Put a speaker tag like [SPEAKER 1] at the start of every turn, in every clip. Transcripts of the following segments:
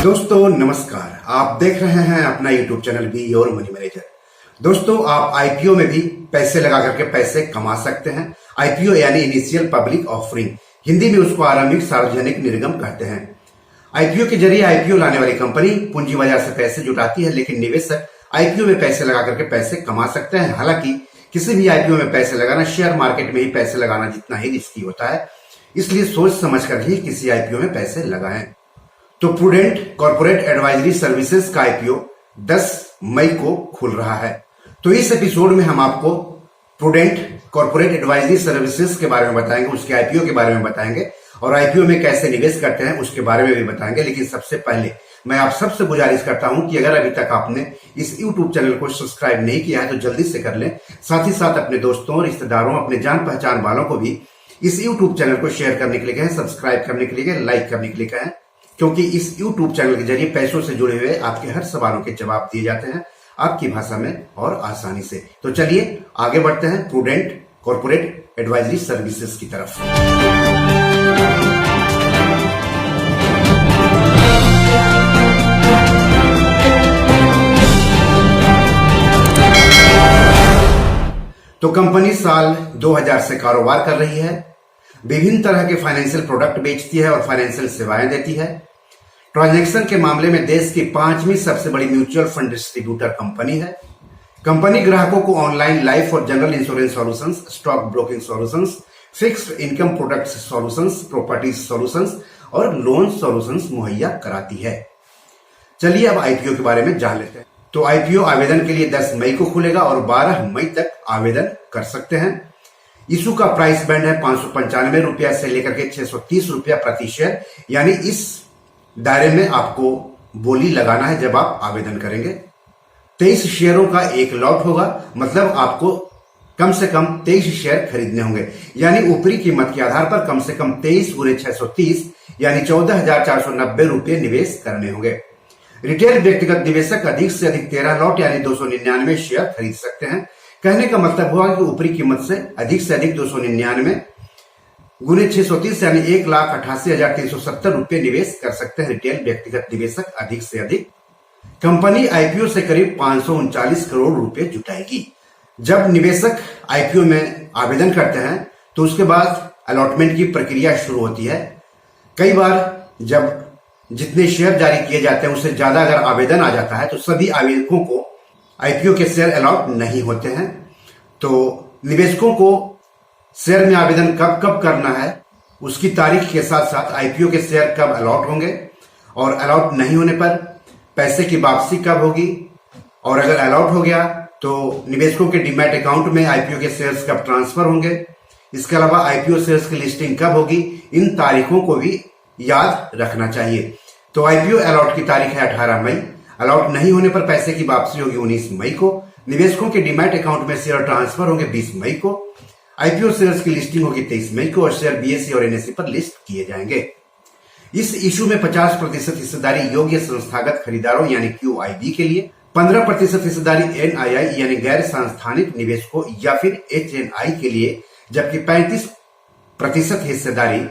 [SPEAKER 1] दोस्तों नमस्कार, आप देख रहे हैं अपना YouTube channel be your money manager. दोस्तों, आप आईपीओ में भी पैसे लगा करके पैसे कमा सकते हैं। आईपीओ यानी इनिशियल पब्लिक ऑफरिंग, हिंदी में उसको आरंभिक सार्वजनिक निर्गम कहते हैं। आईपीओ के जरिए आईपीओ लाने वाली कंपनी पूंजी बाजार से पैसे जुटाती है, लेकिन निवेशक आईपीओ में पैसे लगा करके पैसे कमा सकते हैं। हालांकि किसी भी आईपीओ में पैसे लगाना शेयर मार्केट में ही पैसे लगाना जितना ही रिस्की होता है, इसलिए सोच समझ कर ही किसी आईपीओ में पैसे लगाएं। तो प्रूडेंट कॉर्पोरेट एडवाइजरी सर्विसेज का आईपीओ 10 मई को खुल रहा है। तो इस एपिसोड में हम आपको प्रूडेंट कॉर्पोरेट एडवाइजरी सर्विसेज के बारे में बताएंगे, उसके आईपीओ के बारे में बताएंगे और आईपीओ में कैसे निवेश करते हैं उसके बारे में भी बताएंगे। लेकिन सबसे पहले मैं आप सबसे गुजारिश करता हूं कि अगर अभी तक आपने इस यूट्यूब चैनल को सब्सक्राइब नहीं किया है तो जल्दी से कर लें। साथ ही साथ अपने दोस्तों, रिश्तेदारों, अपने जान पहचान वालों को भी इस यूट्यूब चैनल को शेयर करने के लिए कहें, सब्सक्राइब करने के लिए कहें, लाइक करने के लिए कहें, क्योंकि इस YouTube चैनल के जरिए पैसों से जुड़े हुए आपके हर सवालों के जवाब दिए जाते हैं आपकी भाषा में और आसानी से। तो चलिए आगे बढ़ते हैं प्रूडेंट कॉर्पोरेट एडवाइजरी सर्विसेज की तरफ। तो कंपनी साल 2000 से कारोबार कर रही है, विभिन्न तरह के फाइनेंशियल प्रोडक्ट बेचती है और फाइनेंशियल सेवाएं देती है। ट्रांजैक्शन के मामले में देश की 5वीं सबसे बड़ी म्यूचुअल फंड डिस्ट्रीब्यूटर कंपनी है। कंपनी ग्राहकों को ऑनलाइन लाइफ और general insurance solutions, stock broking solutions, fixed income products solutions, property solutions और लोन सॉल्यूशंस मुहैया कराती है। चलिए अब आईपीओ के बारे में जान लेते हैं। तो आईपीओ आवेदन के लिए 10 मई को खुलेगा और 12 मई तक आवेदन कर सकते हैं। इशू का प्राइस बैंड है 595 रुपया से लेकर के 630 रुपया प्रति शेयर, यानी इस दायरे में आपको बोली लगाना है जब आप आवेदन करेंगे। 23 शेयरों का एक लॉट होगा, मतलब आपको कम से कम 23 शेयर खरीदने होंगे, यानी ऊपरी कीमत के आधार पर कम से कम 23 गुणे 630 यानी 14,490 रुपये निवेश करने होंगे। रिटेल व्यक्तिगत निवेशक अधिक से अधिक 13 लॉट यानी 299 शेयर खरीद सकते हैं। कहने का मतलब हुआ कि ऊपरी कीमत से अधिक 299 गुने 630 यानी 1,88,370 रुपये निवेश कर सकते हैं रिटेल व्यक्तिगत निवेशक अधिक से अधिक। कंपनी आईपीओ से करीब 539 करोड़ रुपए जुटाएगी। जब निवेशक आईपीओ में आवेदन करते हैं तो उसके बाद अलॉटमेंट की प्रक्रिया शुरू होती है। कई बार जब जितने शेयर जारी किए जाते हैं उससे ज्यादा अगर आवेदन आ जाता है तो सभी आवेदकों को आईपीओ के शेयर अलॉट नहीं होते हैं। तो निवेशकों को शेयर में आवेदन कब कब करना है उसकी तारीख के साथ साथ आईपीओ के शेयर कब अलॉट होंगे और अलॉट नहीं होने पर पैसे की वापसी कब होगी, और अगर अलॉट हो गया तो निवेशकों के डीमैट अकाउंट में आईपीओ के शेयर्स कब ट्रांसफर होंगे, इसके अलावा आईपीओ शेयर्स की लिस्टिंग कब होगी, इन तारीखों को भी याद रखना चाहिए। तो आईपीओ अलॉट की तारीख है 18 मई, अलॉट नहीं होने पर पैसे की वापसी होगी 19 मई को, निवेशकों के डीमैट अकाउंट में शेयर ट्रांसफर होंगे 20 मई को, आईपीओ शेयर्स की लिस्टिंग होगी 23 मई को और शेयर बीएसई और एनएसई पर लिस्ट किए जाएंगे। इस इशू में 50% हिस्सेदारी योग्य संस्थागत खरीदारों यानी क्यूआईबी के लिए, 15% हिस्सेदारी एनआईआई यानी गैर संस्थानिक निवेशकों या फिर एचएनआई के लिए, जबकि 35% हिस्सेदारी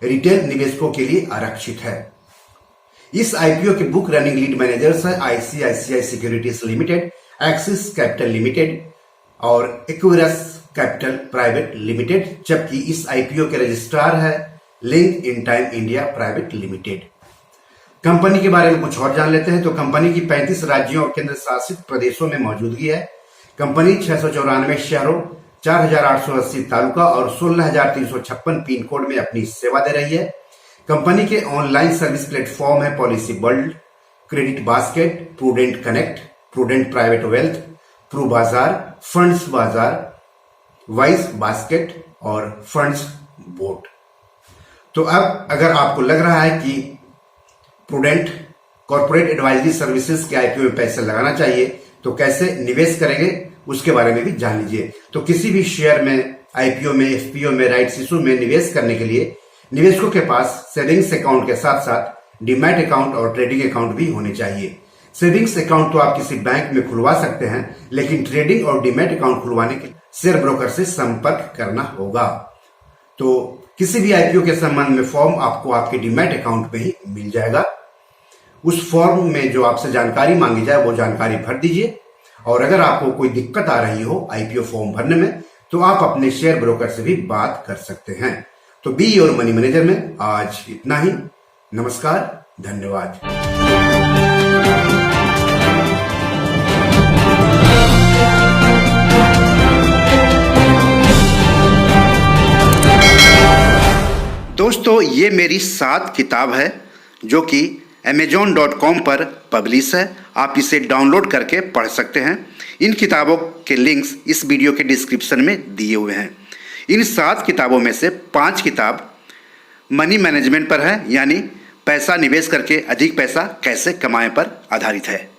[SPEAKER 1] रिटेल निवेशकों के लिए आरक्षित है। इस आईपीओ के बुक रनिंग लीड मैनेजर्स है ICICI securities limited, axis capital limited और इक्विरस कैपिटल प्राइवेट लिमिटेड, जबकि इस आईपीओ के रजिस्ट्रार है link in time India private limited. Company के बारे में कुछ और जान लेते हैं। तो कंपनी की 35 राज्यों और केंद्र शासित प्रदेशों में मौजूदगी है। कंपनी 694 शहरों, 4,880 तालुका और 16,356 पिन कोड में अपनी सेवा दे रही है। कंपनी के ऑनलाइन सर्विस प्लेटफॉर्म है Policy World, Credit Basket, Prudent Connect, Prudent Private Wealth, Pru Bazaar, Funds Bazaar, Wise Basket और फंड्स बोर्ड। तो अब अगर आपको लग रहा है कि प्रूडेंट कॉर्पोरेट एडवाइजरी सर्विसेज के आईपीओ में पैसे लगाना चाहिए तो कैसे निवेश करेंगे उसके बारे में भी जान लीजिए। तो किसी भी शेयर में, आईपीओ में, एफपीओ में, राइट्स इशू में निवेश करने के लिए निवेशकों के पास सेविंग्स अकाउंट के साथ साथ डीमैट अकाउंट और ट्रेडिंग अकाउंट भी होने चाहिए। सेविंग्स अकाउंट तो आप किसी बैंक में खुलवा सकते हैं, लेकिन ट्रेडिंग और डीमैट अकाउंट खुलवाने के लिए शेयर ब्रोकर से संपर्क करना होगा। तो किसी भी आईपीओ के संबंध में फॉर्म आपको आपके डीमैट अकाउंट में ही मिल जाएगा। उस फॉर्म में जो आपसे जानकारी मांगी जाए वो जानकारी भर दीजिए। और अगर आपको कोई दिक्कत आ रही हो आईपीओ फॉर्म भरने में तो आप अपने शेयर ब्रोकर से भी बात कर सकते हैं। तो बी योर मनी मैनेजर में आज इतना ही। नमस्कार, धन्यवाद। दोस्तों, ये मेरी 7 किताब है जो कि amazon.com पर पब्लिश है। आप इसे डाउनलोड करके पढ़ सकते हैं। इन किताबों के लिंक्स इस वीडियो के डिस्क्रिप्शन में दिए हुए हैं। इन 7 किताबों में से 5 किताब मनी मैनेजमेंट पर है, यानी पैसा निवेश करके अधिक पैसा कैसे कमाएं पर आधारित है।